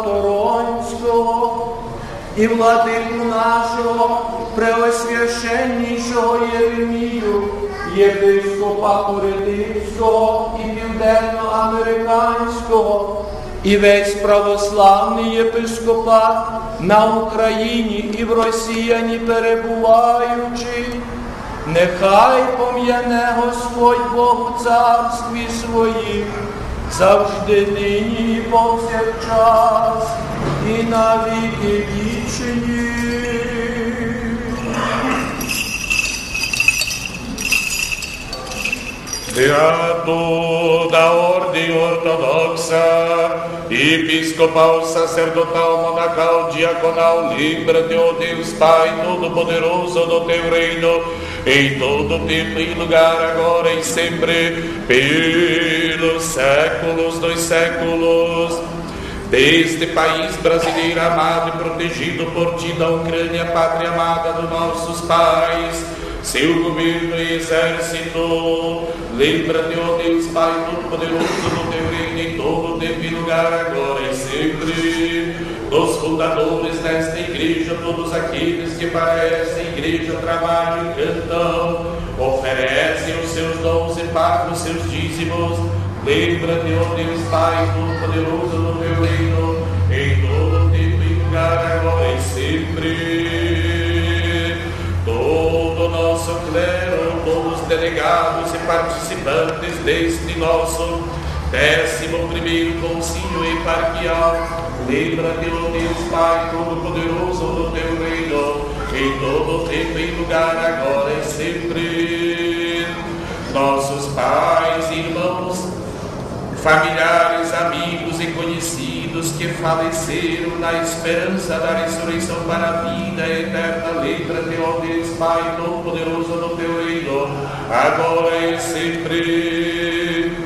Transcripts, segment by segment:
Торонського і владику нашого преосвященнішого Єремію, єпископа Куритинського і південноамериканського, і весь православний єпископат на Україні і в Росіяні перебуваючи, нехай пом'яне Господь Бог у царстві своїм, завжди нині і повсякчас, і на віки вічні. Beato da ordem ortodoxa, episcopal, sacerdotal, monacal, diaconal, lembra-te, ó Deus Pai Todo-Poderoso, do teu reino, em todo tempo e lugar, agora e sempre, pelos séculos dos séculos. Deste país brasileiro amado e protegido por ti, da Ucrânia, pátria amada dos nossos pais, seu governo e exército, lembra-te, ó Deus Pai Todo-Poderoso, do teu reino em todo tempo e lugar, agora e sempre, dos fundadores desta igreja, todos aqueles que para esta igreja trabalham e cantam, oferecem os seus dons e pagam os seus dízimos, lembra-te, ó Deus Pai Todo-Poderoso, do teu reino em todo tempo e lugar, agora e sempre. Todo o nosso clero, todos os delegados e participantes deste nosso 11º concílio eparquial, lembra-te, ó Deus Pai Todo-Poderoso, do teu reino, em todo tempo e lugar, agora e sempre. Nossos pais, irmãos, familiares, amigos e conhecidos que faleceram na esperança da ressurreição para a vida eterna, lembra-te, ó Deus Pai Todo-Poderoso, do teu reino, agora e sempre.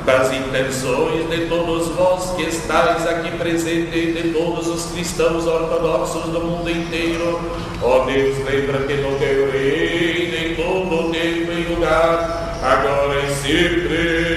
Das intenções de todos vós que estáis aqui presentes, de todos os cristãos ortodoxos do mundo inteiro, ó Deus, lembra-te do teu reino em todo tempo e lugar, agora e sempre.